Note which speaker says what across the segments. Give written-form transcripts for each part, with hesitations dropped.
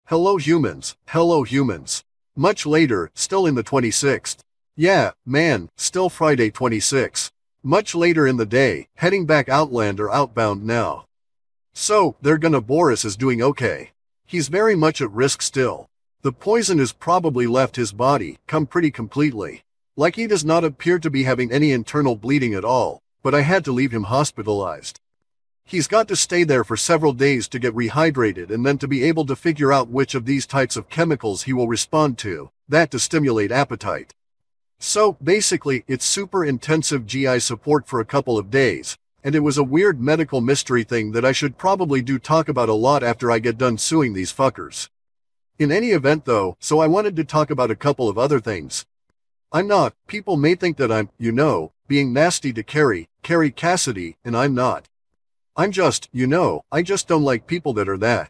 Speaker 1: Hello humans, hello humans. Much later, still in the 26th. Yeah, man, still Friday 26. Much later in the day, heading back outland or outbound now. So, they're gonna Boris is doing okay. He's very much at risk still. The poison has probably left his body, come pretty completely. Like he does not appear to be having any internal bleeding at all, but I had to leave him hospitalized. He's got to stay there for several days to get rehydrated and then to be able to figure out which of these types of chemicals he will respond to, that to stimulate appetite. So, basically, it's super intensive GI support for a couple of days, and it was a weird medical mystery thing that I should probably talk about a lot after I get done suing these fuckers. In any event though, so I wanted to talk about a couple of other things. I'm not, people may think that I'm, being nasty to Carrie Cassidy, and I'm not. I'm just, I just don't like people that are that.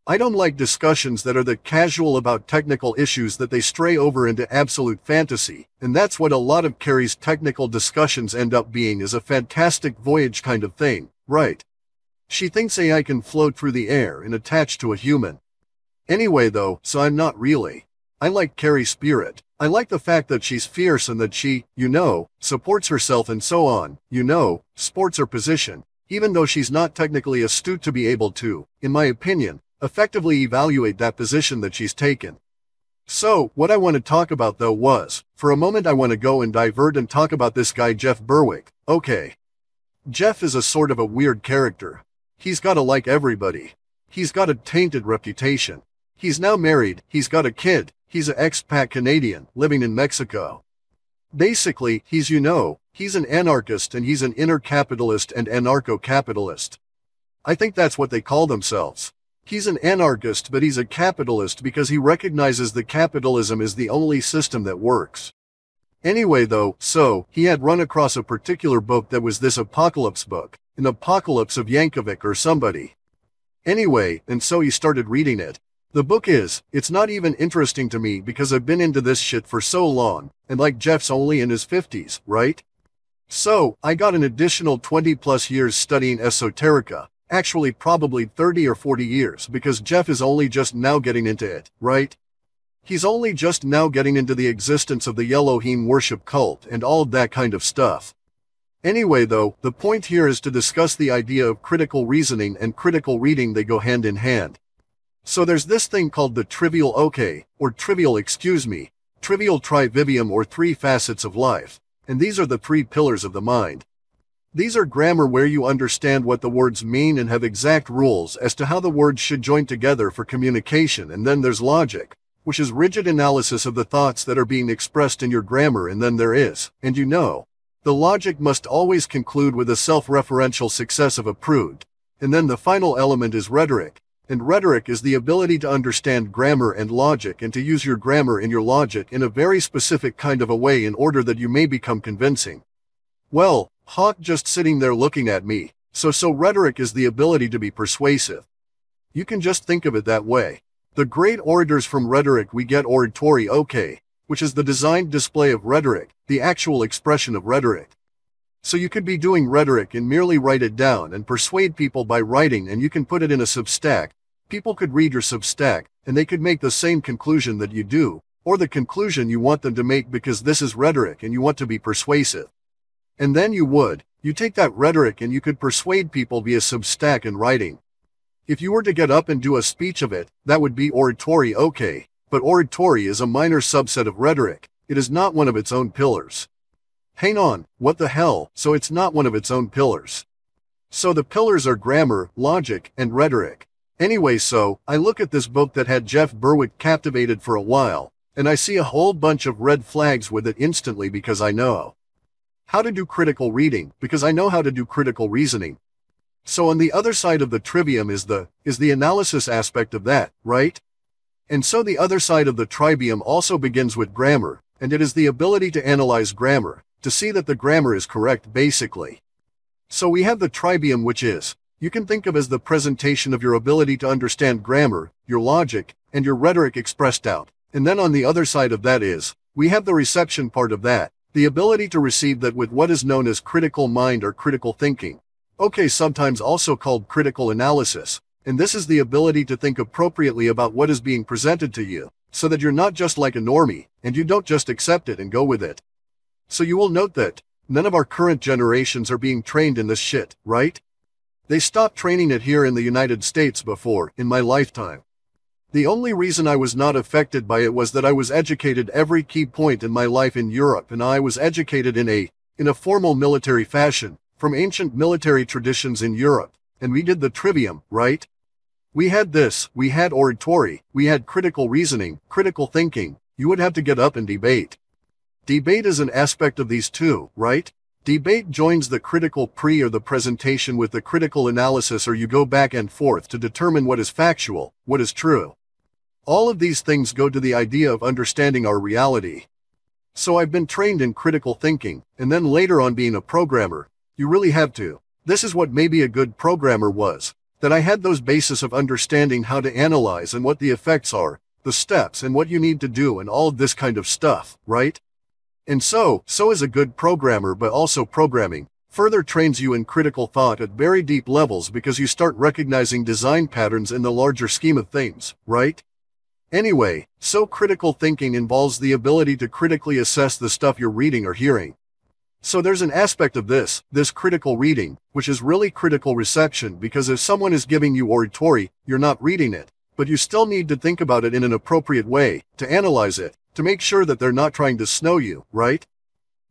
Speaker 1: I don't like discussions that are that casual about technical issues that they stray over into absolute fantasy, and that's what a lot of Carrie's technical discussions end up being, is a fantastic voyage kind of thing, right? She thinks AI can float through the air and attach to a human. Anyway though, so I'm not really. I like Carrie's spirit. I like the fact that she's fierce and that she, supports herself and so on, sports her position. Even though she's not technically astute to be able to, in my opinion, effectively evaluate that position that she's taken. So, what I want to talk about though was, for a moment I want to go and divert and talk about this guy Jeff Berwick. Okay. Jeff is a sort of a weird character. He's gotta like everybody. He's got a tainted reputation. He's now married, he's got a kid, he's an expat Canadian, living in Mexico. Basically, he's an anarchist and he's an inner capitalist and anarcho-capitalist. I think that's what they call themselves. He's an anarchist but he's a capitalist because he recognizes that capitalism is the only system that works. Anyway though, so, he had run across a particular book that was this apocalypse book, an apocalypse of Yankovic or somebody. Anyway, and so he started reading it. The book it's not even interesting to me because I've been into this shit for so long, and like Jeff's only in his 50s, right? So, I got an additional 20 plus years studying esoterica, actually probably 30 or 40 years because Jeff is only just now getting into it, right? He's only just now getting into the existence of the Elohim worship cult and all of that kind of stuff. Anyway though, the point here is to discuss the idea of critical reasoning and critical reading. They go hand in hand. So there's this thing called the trivial trivial trivium or three facets of life. And these are the three pillars of the mind. These are grammar where you understand what the words mean and have exact rules as to how the words should join together for communication, and then there's logic, which is rigid analysis of the thoughts that are being expressed in your grammar, and then there is, and the logic must always conclude with a self-referential success of approved, and then the final element is rhetoric. And rhetoric is the ability to understand grammar and logic and to use your grammar and your logic in a very specific kind of a way in order that you may become convincing. Well, Hawk just sitting there looking at me. So rhetoric is the ability to be persuasive. You can just think of it that way. The great orators from rhetoric we get oratory, which is the designed display of rhetoric, the actual expression of rhetoric. So you could be doing rhetoric and merely write it down and persuade people by writing, and you can put it in a Substack. People could read your Substack, and they could make the same conclusion that you do, or the conclusion you want them to make because this is rhetoric and you want to be persuasive. And then you take that rhetoric and you could persuade people via Substack and writing. If you were to get up and do a speech of it, that would be oratory, but oratory is a minor subset of rhetoric. It is not one of its own pillars. Hang on, what the hell? So it's not one of its own pillars. So the pillars are grammar, logic, and rhetoric. Anyway, so, I look at this book that had Jeff Berwick captivated for a while, and I see a whole bunch of red flags with it instantly because I know how to do critical reading, because I know how to do critical reasoning. So on the other side of the trivium is the analysis aspect of that, right? And so the other side of the trivium also begins with grammar, and it is the ability to analyze grammar, to see that the grammar is correct basically. So we have the trivium, which is, you can think of as the presentation of your ability to understand grammar, your logic, and your rhetoric expressed out. And then on the other side of that we have the reception part of that, the ability to receive that with what is known as critical mind or critical thinking. Sometimes also called critical analysis. And this is the ability to think appropriately about what is being presented to you, so that you're not just like a normie, and you don't just accept it and go with it. So you will note that none of our current generations are being trained in this shit, right? They stopped training it here in the United States before, in my lifetime. The only reason I was not affected by it was that I was educated every key point in my life in Europe, and I was educated in a formal military fashion, from ancient military traditions in Europe, and we did the trivium, right? We had oratory, we had critical reasoning, critical thinking. You would have to get up and debate. Debate is an aspect of these two, right? Debate joins the critical pre or the presentation with the critical analysis, or you go back and forth to determine what is factual, what is true. All of these things go to the idea of understanding our reality. So I've been trained in critical thinking, and then later on being a programmer. You really have to. This is what maybe a good programmer was. That I had those bases of understanding how to analyze and what the effects are, the steps and what you need to do and all of this kind of stuff, right? And so is a good programmer, but also programming further trains you in critical thought at very deep levels because you start recognizing design patterns in the larger scheme of things, right? Anyway, so critical thinking involves the ability to critically assess the stuff you're reading or hearing. So there's an aspect of this critical reading, which is really critical reception, because if someone is giving you oratory, you're not reading it, but you still need to think about it in an appropriate way, to analyze it, to make sure that they're not trying to snow you, right?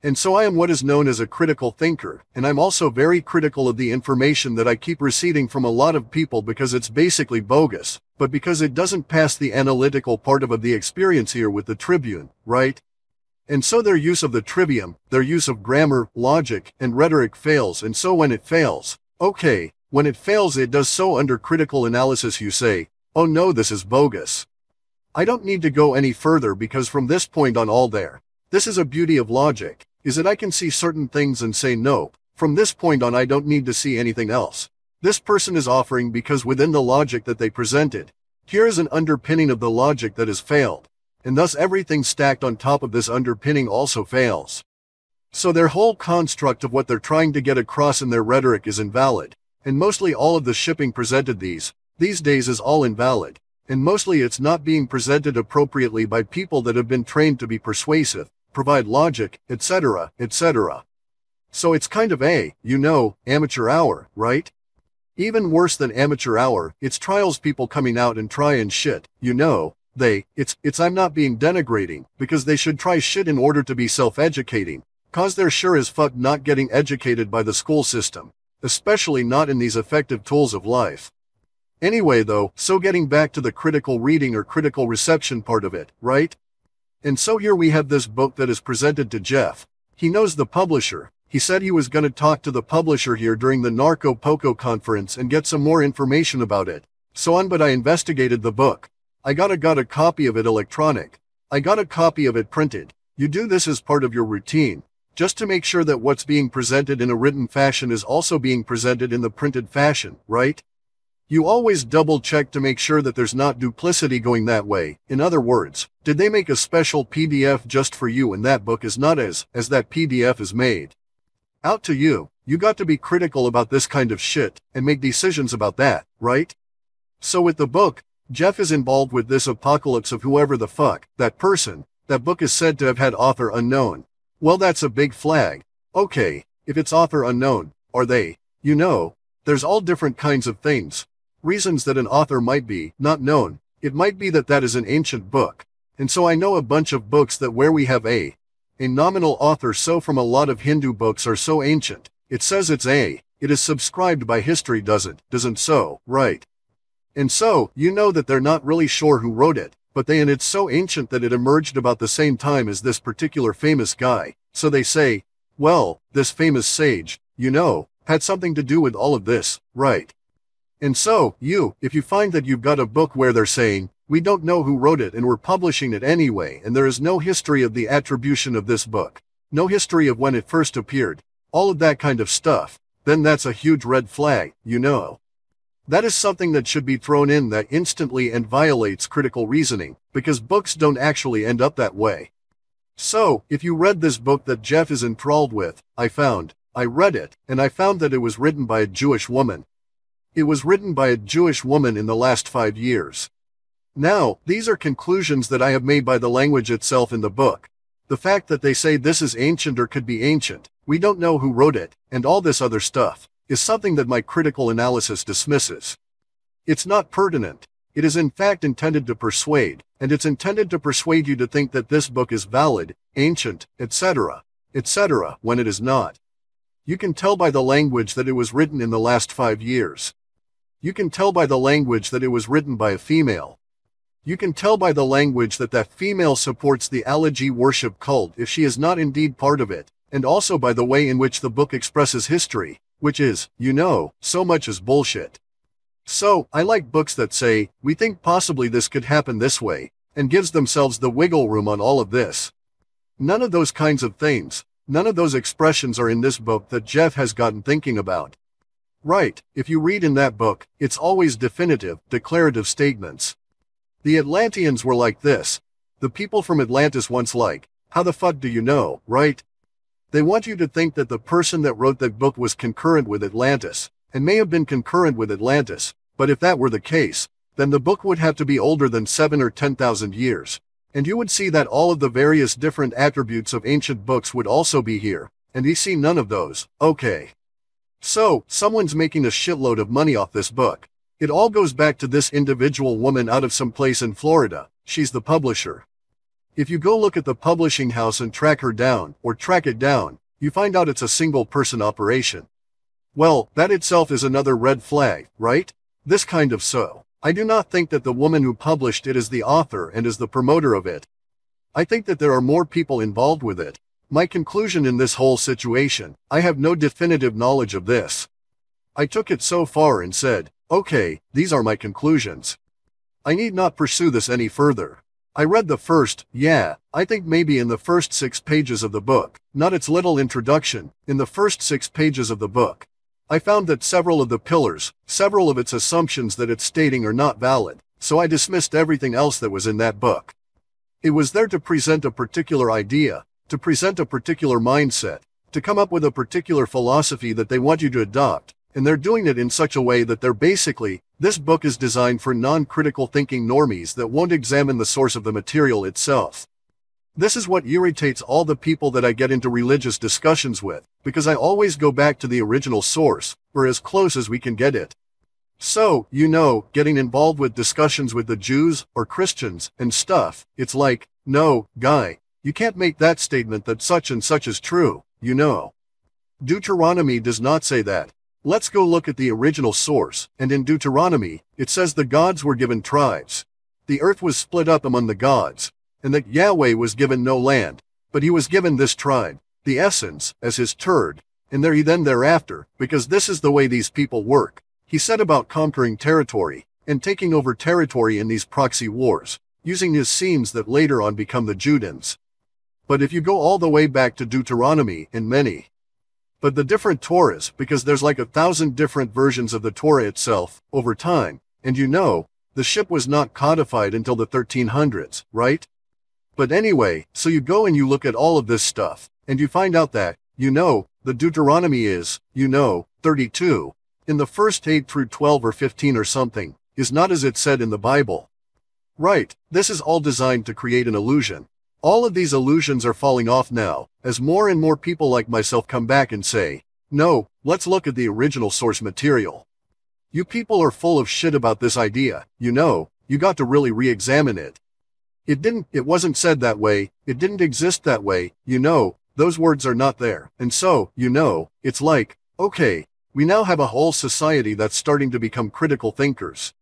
Speaker 1: And so I am what is known as a critical thinker, and I'm also very critical of the information that I keep receiving from a lot of people because it's basically bogus, but because it doesn't pass the analytical part of the experience here with the Tribune, right? And so their use of the trivium, their use of grammar, logic, and rhetoric fails, and so when it fails, when it fails it does so under critical analysis you say, oh no, this is bogus. I don't need to go any further because from this point on all there. This is a beauty of logic, is that I can see certain things and say no, from this point on I don't need to see anything else. This person is offering because within the logic that they presented, here is an underpinning of the logic that has failed, and thus everything stacked on top of this underpinning also fails. So their whole construct of what they're trying to get across in their rhetoric is invalid, and mostly all of the shipping presented these days is all invalid, and mostly it's not being presented appropriately by people that have been trained to be persuasive, provide logic, etc., etc. So it's kind of amateur hour, right? Even worse than amateur hour, it's trials people coming out and try and shit, I'm not being denigrating, because they should try shit in order to be self-educating, cause they're sure as fuck not getting educated by the school system, especially not in these effective tools of life. Anyway though, so getting back to the critical reading or critical reception part of it, right? And so here we have this book that is presented to Jeff. He knows the publisher. He said he was going to talk to the publisher here during the Narco Poco conference and get some more information about it. But I investigated the book. I got a copy of it electronic. I got a copy of it printed. You do this as part of your routine, just to make sure that what's being presented in a written fashion is also being presented in the printed fashion, right? You always double check to make sure that there's not duplicity going that way. In other words, did they make a special PDF just for you and that book is not as that PDF is made? Out to you. You got to be critical about this kind of shit and make decisions about that, right? So with the book, Jeff is involved with this apocalypse of whoever the fuck, that person. That book is said to have had author unknown. Well, that's a big flag. Okay, if it's author unknown, are they? There's all different kinds of things. Reasons that an author might be not known. It might be that is an ancient book. And so I know a bunch of books that where we have a nominal author, so from a lot of Hindu books are so ancient. It says it is subscribed by history doesn't so, right? And so, that they're not really sure who wrote it, and it's so ancient that it emerged about the same time as this particular famous guy. So they say, well, this famous sage, had something to do with all of this, right? And so, if you find that you've got a book where they're saying, we don't know who wrote it and we're publishing it anyway, and there is no history of the attribution of this book, no history of when it first appeared, all of that kind of stuff, then that's a huge red flag, That is something that should be thrown in that instantly and violates critical reasoning, because books don't actually end up that way. So, if you read this book that Jeff is enthralled with, I read it, and I found that it was written by a Jewish woman. It was written by a Jewish woman in the last 5 years. Now, these are conclusions that I have made by the language itself in the book. The fact that they say this is ancient or could be ancient, we don't know who wrote it, and all this other stuff, is something that my critical analysis dismisses. It's not pertinent. It is in fact intended to persuade, and it's intended to persuade you to think that this book is valid, ancient, etc., etc., when it is not. You can tell by the language that it was written in the last 5 years. You can tell by the language that it was written by a female. You can tell by the language that that female supports the allergy worship cult if she is not indeed part of it, and also by the way in which the book expresses history, which is, so much as bullshit. So, I like books that say, we think possibly this could happen this way, and gives themselves the wiggle room on all of this. None of those kinds of things, none of those expressions are in this book that Jeff has gotten thinking about. Right, if you read in that book, it's always definitive, declarative statements. The Atlanteans were like this. The people from Atlantis once like, how the fuck do you know, right? They want you to think that the person that wrote that book was concurrent with Atlantis, and may have been concurrent with Atlantis, but if that were the case, then the book would have to be older than 7 or 10,000 years, and you would see that all of the various different attributes of ancient books would also be here, and you see none of those, okay. So, someone's making a shitload of money off this book. It all goes back to this individual woman out of some place in Florida. She's the publisher. If you go look at the publishing house and track her down, or track it down, you find out it's a single person operation. Well, that itself is another red flag, right? This kind of so. I do not think that the woman who published it is the author and is the promoter of it. I think that there are more people involved with it. My conclusion in this whole situation, I have no definitive knowledge of this. I took it so far and said, okay, these are my conclusions. I need not pursue this any further. I read the first, I think maybe in the first 6 pages of the book, not its little introduction, in the first 6 pages of the book. I found that several of the pillars, several of its assumptions that it's stating are not valid, so I dismissed everything else that was in that book. It was there to present a particular idea, to present a particular mindset, to come up with a particular philosophy that they want you to adopt, and they're doing it in such a way that they're basically, this book is designed for non-critical thinking normies that won't examine the source of the material itself. This is what irritates all the people that I get into religious discussions with, because I always go back to the original source, or as close as we can get it. So, getting involved with discussions with the Jews, or Christians, and stuff, it's like, no, guy, you can't make that statement that such and such is true, Deuteronomy does not say that. Let's go look at the original source, and in Deuteronomy, it says the gods were given tribes. The earth was split up among the gods, and that Yahweh was given no land, but he was given this tribe, the essence, as his turd, and there he then thereafter, because this is the way these people work. He said about conquering territory, and taking over territory in these proxy wars, using his seams that later on become the Judans. But if you go all the way back to Deuteronomy and many, but the different Torahs, because there's like 1,000 different versions of the Torah itself, over time, and the ship was not codified until the 1300s, right? But anyway, so you go and you look at all of this stuff, and you find out that, the Deuteronomy is, 32, in the first 8 through 12 or 15 or something, is not as it said in the Bible. Right, this is all designed to create an illusion. All of these illusions are falling off now, as more and more people like myself come back and say, no, let's look at the original source material. You people are full of shit about this idea, you got to really re-examine it. It wasn't said that way, it didn't exist that way, those words are not there, and so, it's like, okay, we now have a whole society that's starting to become critical thinkers.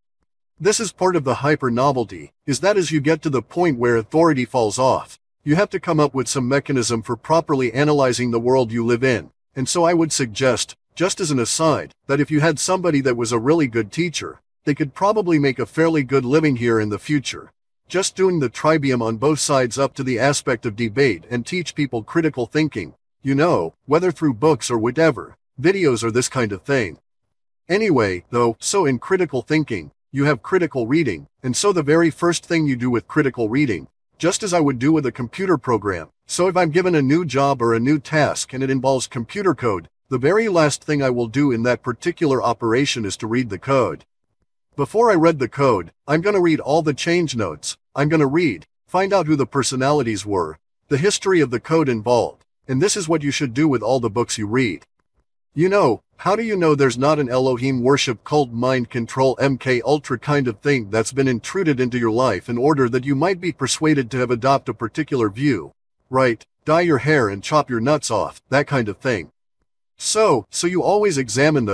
Speaker 1: This is part of the hyper-novelty, is that as you get to the point where authority falls off, you have to come up with some mechanism for properly analyzing the world you live in, and so I would suggest, just as an aside, that if you had somebody that was a really good teacher, they could probably make a fairly good living here in the future. Just doing the trivium on both sides up to the aspect of debate and teach people critical thinking, whether through books or whatever, videos or this kind of thing. Anyway, though, so in critical thinking, you have critical reading, and so the very first thing you do with critical reading, just as I would do with a computer program, so if I'm given a new job or a new task and it involves computer code, The very last thing I will do in that particular operation is to read the code. Before I read the code, I'm gonna read all the change notes. I'm gonna read, find out who the personalities were, the history of the code involved, and this is what you should do with all the books you read. You know, how do you know there's not an Elohim worship cult mind control MK Ultra kind of thing that's been intruded into your life in order that you might be persuaded to have adopt a particular view? Right, dye your hair and chop your nuts off, that kind of thing. So you always examine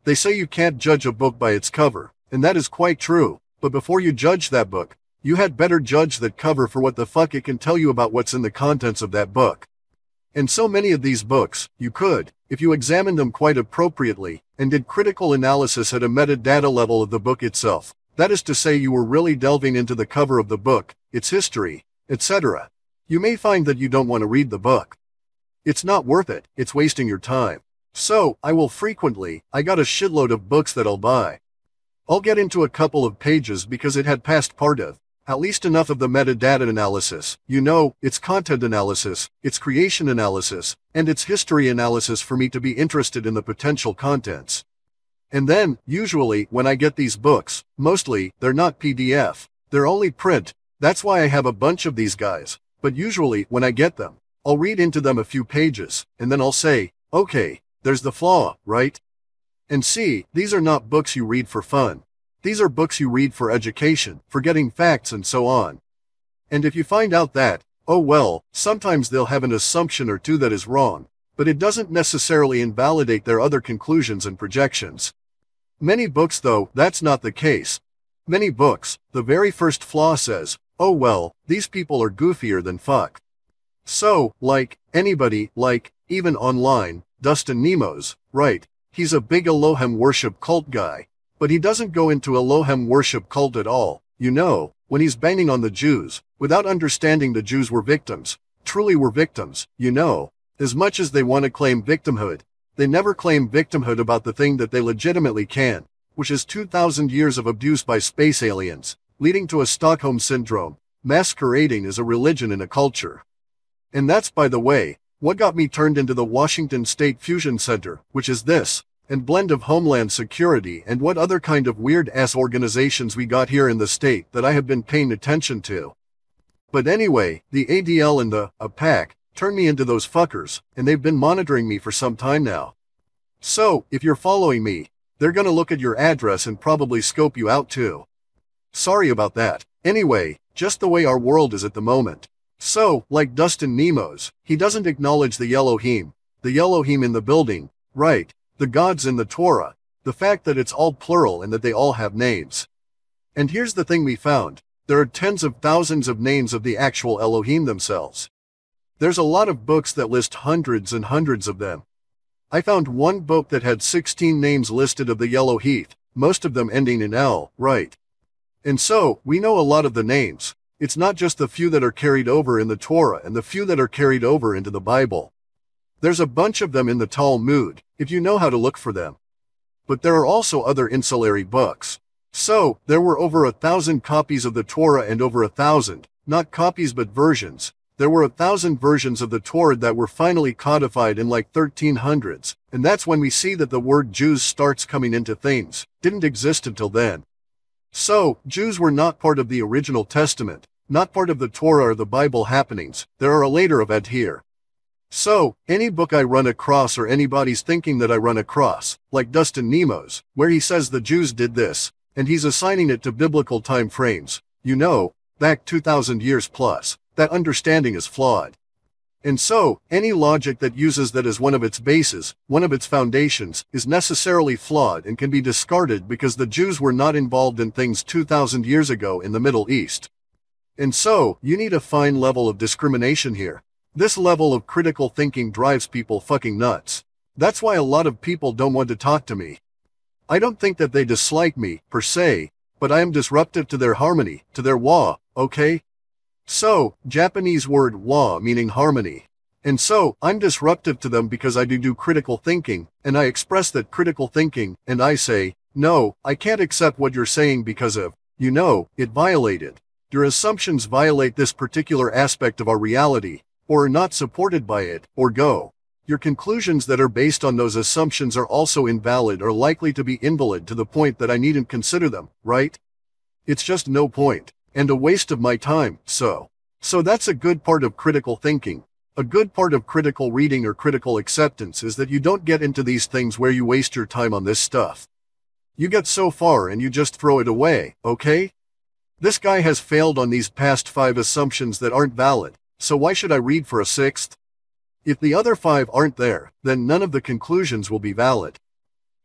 Speaker 1: they say you can't judge a book by its cover, and that is quite true, but before you judge that book, you had better judge that cover for what the fuck it can tell you about what's in the contents of that book. And so many of these books, you could, if you examined them quite appropriately, and did critical analysis at a metadata level of the book itself, that is to say you were really delving into the cover of the book, its history, etc. You may find that you don't want to read the book. It's not worth it, it's wasting your time. So, I got a shitload of books that I'll buy. I'll get into a couple of pages because it had passed part of, at least enough of the metadata analysis, its content analysis, its creation analysis, and its history analysis for me to be interested in the potential contents. And then, usually, when I get these books, mostly, they're not PDF, they're only print, that's why I have a bunch of these guys, but usually, when I get them, I'll read into them a few pages, and then I'll say, okay, there's the flaw, right? And see, these are not books you read for fun. These are books you read for education, for getting facts and so on. And if you find out that, oh well, sometimes they'll have an assumption or two that is wrong, but it doesn't necessarily invalidate their other conclusions and projections. Many books though, that's not the case. Many books, the very first flaw says, oh well, these people are goofier than fuck. So, anybody, even online, Dustin Nemos, right, he's a big Elohim worship cult guy, but he doesn't go into Elohim worship cult at all, when he's banging on the Jews, without understanding the Jews were victims, truly were victims, as much as they want to claim victimhood, they never claim victimhood about the thing that they legitimately can, which is 2,000 years of abuse by space aliens, leading to a Stockholm syndrome, masquerading as a religion and a culture. And that's, by the way, what got me turned into the Washington State Fusion Center, which is this, and blend of Homeland Security and what other kind of weird-ass organizations we got here in the state that I have been paying attention to. But anyway, the ADL and the APAC turned me into those fuckers, and they've been monitoring me for some time now. So, if you're following me, they're gonna look at your address and probably scope you out too. Sorry about that. Anyway, just the way our world is at the moment. So, like Dustin Nemos, he doesn't acknowledge the Elohim in the building, right, the gods in the Torah, the fact that it's all plural and that they all have names. And here's the thing we found, there are tens of thousands of names of the actual Elohim themselves. There's a lot of books that list hundreds and hundreds of them. I found one book that had 16 names listed of the Elohim, most of them ending in L, right. And so, we know a lot of the names. It's not just the few that are carried over in the Torah and the few that are carried over into the Bible. There's a bunch of them in the Talmud, if you know how to look for them. But there are also other ancillary books. So, there were over 1,000 copies of the Torah and over 1,000, not copies but versions. There were 1,000 versions of the Torah that were finally codified in 1300s, and that's when we see that the word Jews starts coming into things. Didn't exist until then. So, Jews were not part of the original Testament, not part of the Torah or the Bible happenings. There are a later event here. So, any book I run across or anybody's thinking that I run across, like Dustin Nemos, where he says the Jews did this, and he's assigning it to biblical time frames, back 2,000 years plus, that understanding is flawed. And so, any logic that uses that as one of its bases, one of its foundations, is necessarily flawed and can be discarded because the Jews were not involved in things 2,000 years ago in the Middle East. And so, you need a fine level of discrimination here. This level of critical thinking drives people fucking nuts. That's why a lot of people don't want to talk to me. I don't think that they dislike me, per se, but I am disruptive to their harmony, to their wa, okay? So, Japanese word wa meaning harmony. And so, I'm disruptive to them because I do critical thinking, and I express that critical thinking, and I say, no, I can't accept what you're saying because of, it violated. Your assumptions violate this particular aspect of our reality, or are not supported by it, or go. Your conclusions that are based on those assumptions are also invalid or likely to be invalid to the point that I needn't consider them, right? It's just no point, and a waste of my time, so that's a good part of critical thinking. A good part of critical reading or critical acceptance is that you don't get into these things where you waste your time on this stuff. You get so far and you just throw it away, okay? This guy has failed on these past 5 assumptions that aren't valid, so why should I read for a 6th? If the other 5 aren't there, then none of the conclusions will be valid.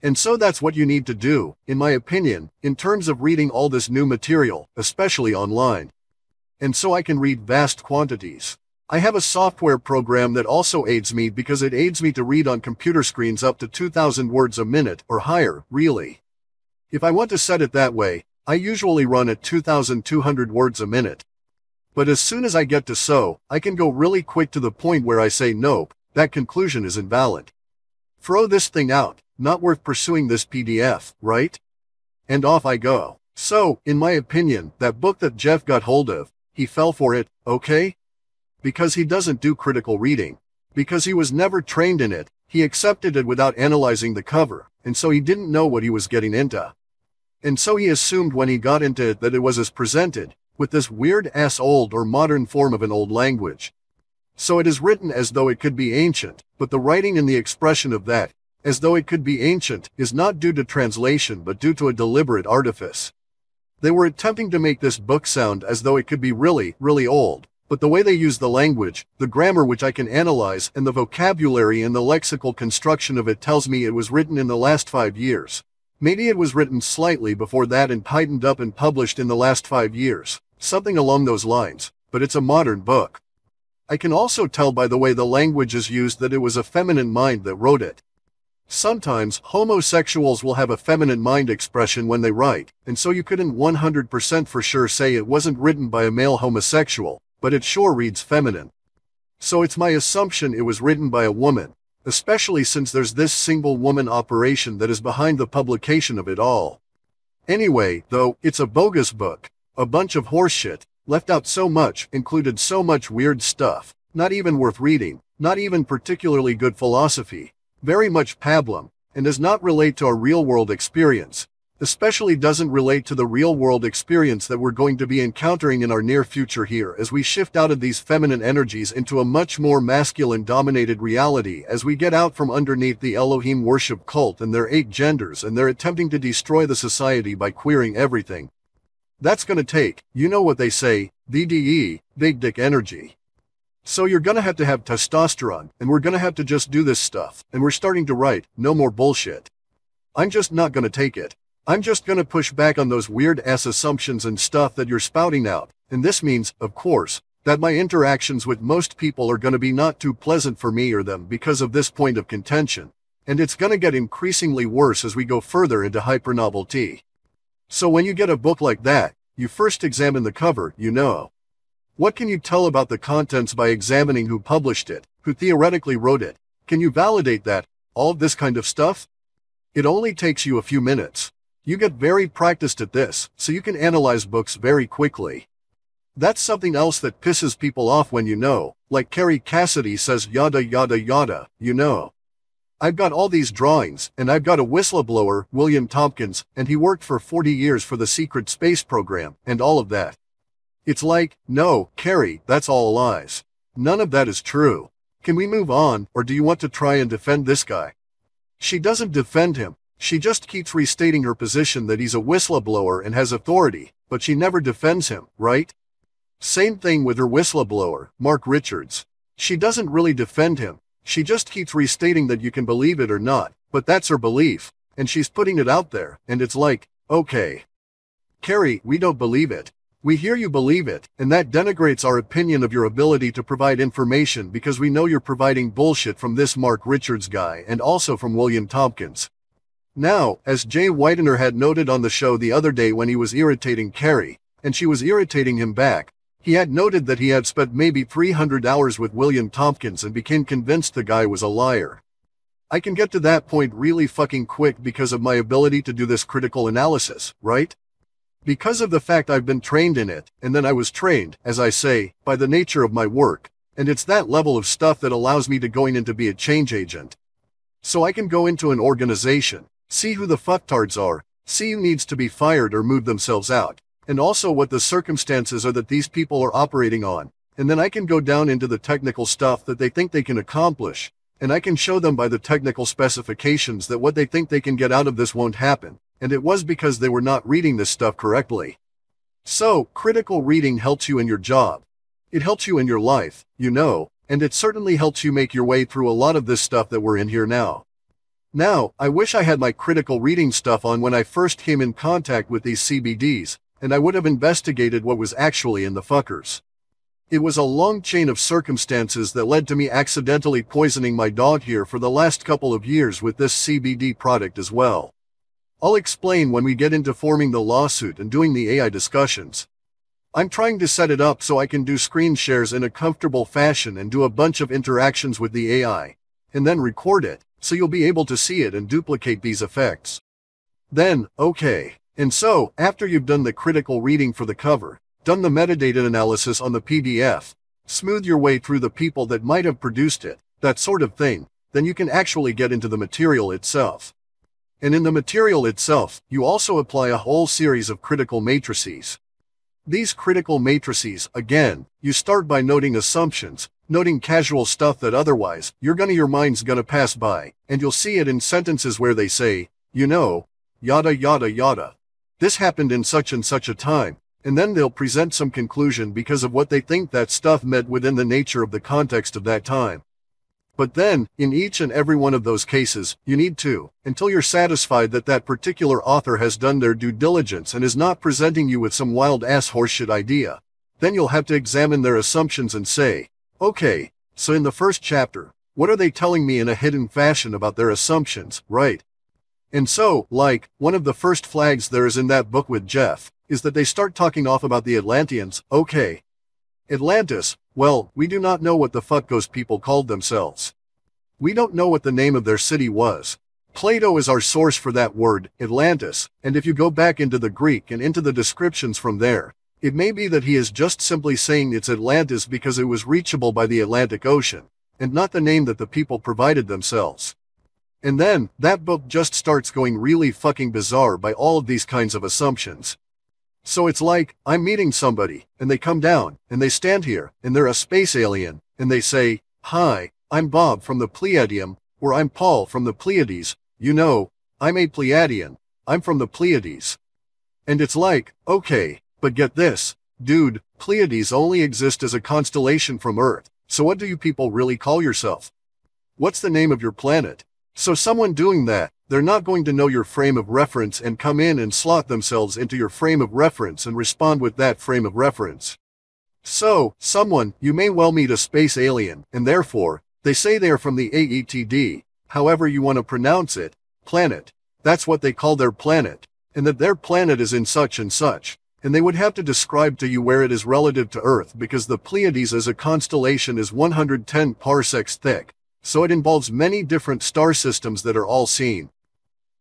Speaker 1: And so that's what you need to do, in my opinion, in terms of reading all this new material, especially online. And so I can read vast quantities. I have a software program that also aids me because it aids me to read on computer screens up to 2,000 words a minute or higher, really. If I want to set it that way, I usually run at 2,200 words a minute. But as soon as I get to so, I can go really quick to the point where I say nope, that conclusion is invalid. Throw this thing out, not worth pursuing this PDF, right? And off I go. So, in my opinion, that book that Jeff got hold of, he fell for it, okay? Because he doesn't do critical reading. Because he was never trained in it, he accepted it without analyzing the cover, and so he didn't know what he was getting into. And so he assumed when he got into it that it was as presented, with this weird-ass old or modern form of an old language. So it is written as though it could be ancient, but the writing and the expression of that, as though it could be ancient, is not due to translation but due to a deliberate artifice. They were attempting to make this book sound as though it could be really, really old, but the way they use the language, the grammar which I can analyze, and the vocabulary and the lexical construction of it tells me it was written in the last 5 years. Maybe it was written slightly before that and tightened up and published in the last 5 years, something along those lines, but it's a modern book. I can also tell by the way the language is used that it was a feminine mind that wrote it. Sometimes, homosexuals will have a feminine mind expression when they write, and so you couldn't 100% for sure say it wasn't written by a male homosexual, but it sure reads feminine. So it's my assumption it was written by a woman, especially since there's this single woman operation that is behind the publication of it all. Anyway, though, it's a bogus book, a bunch of horseshit, left out so much, included so much weird stuff, not even worth reading, not even particularly good philosophy, very much pablum, and does not relate to our real-world experience, especially doesn't relate to the real-world experience that we're going to be encountering in our near future here as we shift out of these feminine energies into a much more masculine-dominated reality as we get out from underneath the Elohim worship cult and their 8 genders and they're attempting to destroy the society by queering everything. That's gonna take, you know what they say, BDE, big dick energy. So you're gonna have to have testosterone, and we're gonna have to just do this stuff, and we're starting to write, no more bullshit. I'm just not gonna take it. I'm just gonna push back on those weird-ass assumptions and stuff that you're spouting out, and this means, of course, that my interactions with most people are gonna be not too pleasant for me or them because of this point of contention, and it's gonna get increasingly worse as we go further into hypernovelty. So when you get a book like that, you first examine the cover, you know. What can you tell about the contents by examining who published it, who theoretically wrote it? Can you validate that, all of this kind of stuff? It only takes you a few minutes. You get very practiced at this, so you can analyze books very quickly. That's something else that pisses people off when you know, like Carrie Cassidy says yada yada yada, you know. I've got all these drawings, and I've got a whistleblower, William Tompkins, and he worked for 40 years for the secret space program, and all of that. It's like, no, Carrie, that's all lies. None of that is true. Can we move on, or do you want to try and defend this guy? She doesn't defend him. She just keeps restating her position that he's a whistleblower and has authority, but she never defends him, right? Same thing with her whistleblower, Mark Richards. She doesn't really defend him. She just keeps restating that you can believe it or not, but that's her belief, and she's putting it out there, and it's like, okay. Carrie, we don't believe it. We hear you believe it, and that denigrates our opinion of your ability to provide information because we know you're providing bullshit from this Mark Richards guy and also from William Tompkins. Now, as Jay Widener had noted on the show the other day when he was irritating Carrie, and she was irritating him back, he had noted that he had spent maybe 300 hours with William Tompkins and became convinced the guy was a liar. I can get to that point really fucking quick because of my ability to do this critical analysis, right? Because of the fact I've been trained in it, and then I was trained, as I say, by the nature of my work, And it's that level of stuff that allows me to go in to be a change agent. So I can go into an organization, see who the fucktards are, see who needs to be fired or move themselves out, and also what the circumstances are that these people are operating on. And then I can go down into the technical stuff that they think they can accomplish, and I can show them by the technical specifications that what they think they can get out of this won't happen, and it was because they were not reading this stuff correctly. So, critical reading helps you in your job. It helps you in your life, you know, and it certainly helps you make your way through a lot of this stuff that we're in here now. Now, I wish I had my critical reading stuff on when I first came in contact with these CBDs, and I would have investigated what was actually in the fuckers. It was a long chain of circumstances that led to me accidentally poisoning my dog here for the last couple of years with this CBD product as well. I'll explain when we get into forming the lawsuit and doing the AI discussions. I'm trying to set it up so I can do screen shares in a comfortable fashion and do a bunch of interactions with the AI, and then record it, so you'll be able to see it and duplicate these effects. Then, okay. And so, after you've done the critical reading for the cover, done the metadata analysis on the PDF, smooth your way through the people that might have produced it, that sort of thing, then you can actually get into the material itself. And in the material itself, you also apply a whole series of critical matrices. These critical matrices, again, you start by noting assumptions, noting casual stuff that otherwise, your mind's gonna pass by, and you'll see it in sentences where they say, you know, yada yada yada. This happened in such and such a time, and then they'll present some conclusion because of what they think that stuff meant within the nature of the context of that time. But then, in each and every one of those cases, you need to, until you're satisfied that that particular author has done their due diligence and is not presenting you with some wild-ass horseshit idea. Then you'll have to examine their assumptions and say, okay, so in the first chapter, what are they telling me in a hidden fashion about their assumptions, right? And so, like, one of the first flags there is in that book with Jeff, is that they start talking off about the Atlanteans. Okay. Atlantis, well, we do not know what the fuck those people called themselves. We don't know what the name of their city was. Plato is our source for that word, Atlantis, and if you go back into the Greek and into the descriptions from there, it may be that he is just simply saying it's Atlantis because it was reachable by the Atlantic Ocean, and not the name that the people provided themselves. And then, that book just starts going really fucking bizarre by all of these kinds of assumptions. So it's like, I'm meeting somebody, and they come down, and they stand here, and they're a space alien, and they say, hi, I'm Bob from the Pleiadium, or I'm Paul from the Pleiades, you know, I'm a Pleiadian, I'm from the Pleiades. And it's like, okay, but get this, dude, Pleiades only exist as a constellation from Earth, so what do you people really call yourself? What's the name of your planet? So someone doing that, they're not going to know your frame of reference and come in and slot themselves into your frame of reference and respond with that frame of reference. So, someone, you may well meet a space alien, and therefore, they say they are from the AETD, however you want to pronounce it, planet. That's what they call their planet, and that their planet is in such and such, and they would have to describe to you where it is relative to Earth because the Pleiades as a constellation is 110 parsecs thick, so it involves many different star systems that are all seen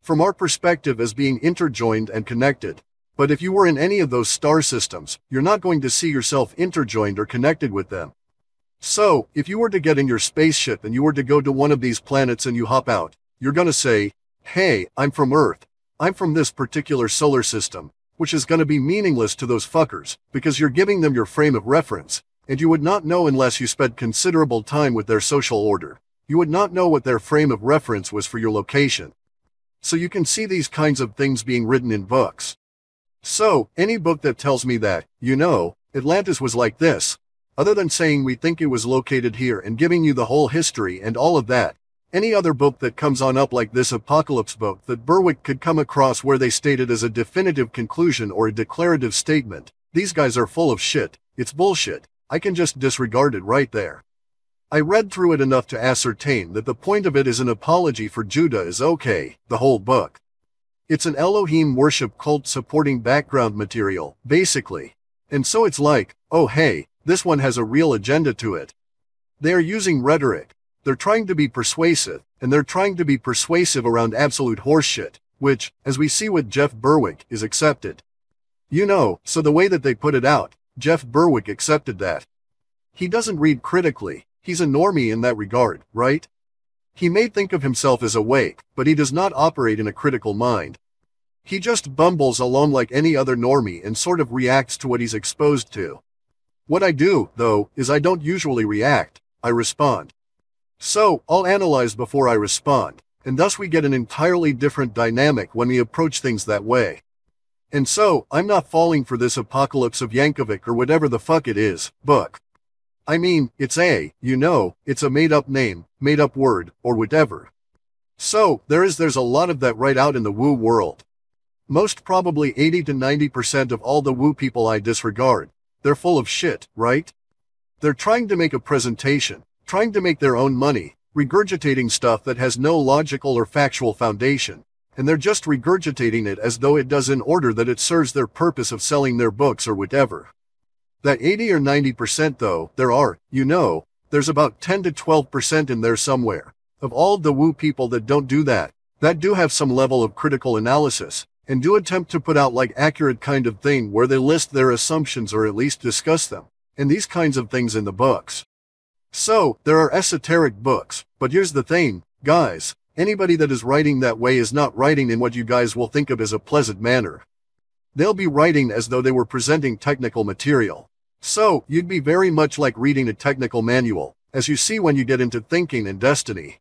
Speaker 1: from our perspective as being interjoined and connected. But if you were in any of those star systems, you're not going to see yourself interjoined or connected with them. So, if you were to get in your spaceship and you were to go to one of these planets and you hop out, you're gonna say, hey, I'm from Earth. I'm from this particular solar system, which is gonna be meaningless to those fuckers, because you're giving them your frame of reference, and you would not know unless you spent considerable time with their social order. You would not know what their frame of reference was for your location. So you can see these kinds of things being written in books. So, any book that tells me that, you know, Atlantis was like this, other than saying we think it was located here and giving you the whole history and all of that, any other book that comes on up like this apocalypse book that Berwick could come across where they state it as a definitive conclusion or a declarative statement, these guys are full of shit, it's bullshit, I can just disregard it right there. I read through it enough to ascertain that the point of it is an apology for Judah is okay, the whole book. It's an Elohim worship cult supporting background material, basically. And so it's like, oh hey, this one has a real agenda to it. They are using rhetoric. They're trying to be persuasive, and they're trying to be persuasive around absolute horseshit, which, as we see with Jeff Berwick, is accepted. You know, so the way that they put it out, Jeff Berwick accepted that. He doesn't read critically. He's a normie in that regard, right? He may think of himself as awake, but he does not operate in a critical mind. He just bumbles along like any other normie and sort of reacts to what he's exposed to. What I do, though, is I don't usually react, I respond. So, I'll analyze before I respond, and thus we get an entirely different dynamic when we approach things that way. And so, I'm not falling for this Apocalypse of Yankovic or whatever the fuck it is, book. I mean, it's it's a made-up name, made-up word, or whatever. So, there's a lot of that right out in the woo world. Most probably 80 to 90% of all the woo people I disregard. They're full of shit, right? They're trying to make a presentation, trying to make their own money, regurgitating stuff that has no logical or factual foundation, and they're just regurgitating it as though it does in order that it serves their purpose of selling their books or whatever. That 80 or 90% though, there's about 10 to 12% in there somewhere, of all the woo people that don't do that do have some level of critical analysis, and do attempt to put out like accurate kind of thing where they list their assumptions or at least discuss them, and these kinds of things in the books. So, there are esoteric books, but here's the thing, guys, anybody that is writing that way is not writing in what you guys will think of as a pleasant manner. They'll be writing as though they were presenting technical material. So, you'd be very much like reading a technical manual, as you see when you get into thinking and destiny.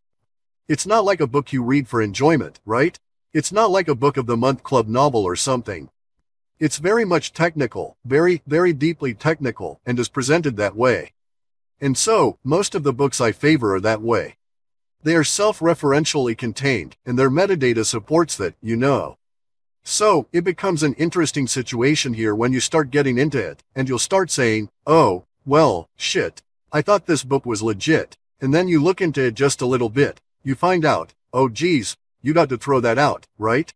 Speaker 1: It's not like a book you read for enjoyment, right? It's not like a book of the month club novel or something. It's very much technical, very, very deeply technical, and is presented that way. And so, most of the books I favor are that way. They are self-referentially contained, and their metadata supports that, So, it becomes an interesting situation here when you start getting into it, and you'll start saying, oh, well, shit, I thought this book was legit, and then you look into it just a little bit, you find out, oh geez, you got to throw that out, right?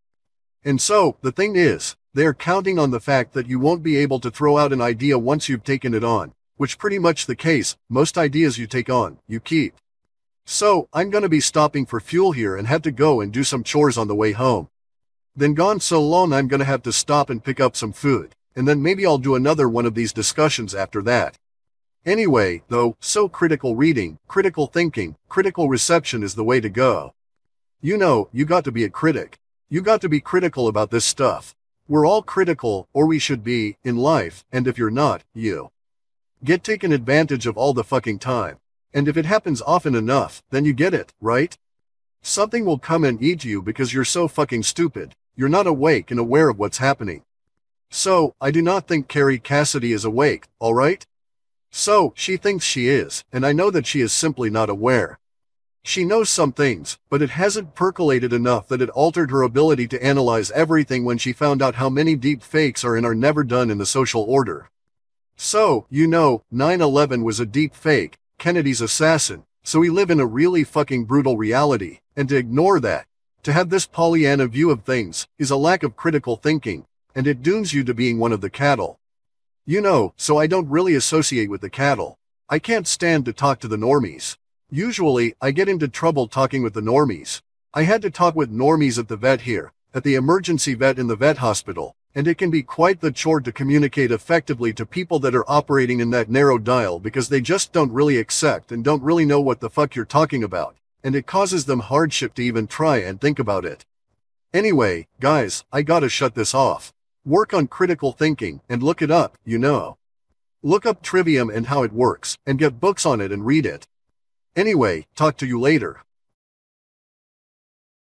Speaker 1: And so, the thing is, they're counting on the fact that you won't be able to throw out an idea once you've taken it on, which pretty much the case, most ideas you take on, you keep. So, I'm gonna be stopping for fuel here and have to go and do some chores on the way home. Then gone so long I'm gonna have to stop and pick up some food, and then maybe I'll do another one of these discussions after that. Anyway, though, so critical reading, critical thinking, critical reception is the way to go. You got to be a critic. You got to be critical about this stuff. We're all critical, or we should be, in life, and if you're not, you get taken advantage of all the fucking time. And if it happens often enough, then you get it, right? Something will come and eat you because you're so fucking stupid. You're not awake and aware of what's happening. So, I do not think Carrie Cassidy is awake, alright? So, she thinks she is, and I know that she is simply not aware. She knows some things, but it hasn't percolated enough that it altered her ability to analyze everything when she found out how many deep fakes are and are never done in the social order. So, 9/11 was a deep fake, Kennedy's assassin, so we live in a really fucking brutal reality, and to ignore that, to have this Pollyanna view of things, is a lack of critical thinking, and it dooms you to being one of the cattle. So I don't really associate with the cattle. I can't stand to talk to the normies. Usually, I get into trouble talking with the normies. I had to talk with normies at the vet here, at the emergency vet in the vet hospital, and it can be quite the chore to communicate effectively to people that are operating in that narrow dial because they just don't really accept and don't really know what the fuck you're talking about, and it causes them hardship to even try and think about it. Anyway, guys, I gotta shut this off. Work on critical thinking, and look it up, Look up Trivium and how it works, and get books on it and read it. Anyway, talk to you later.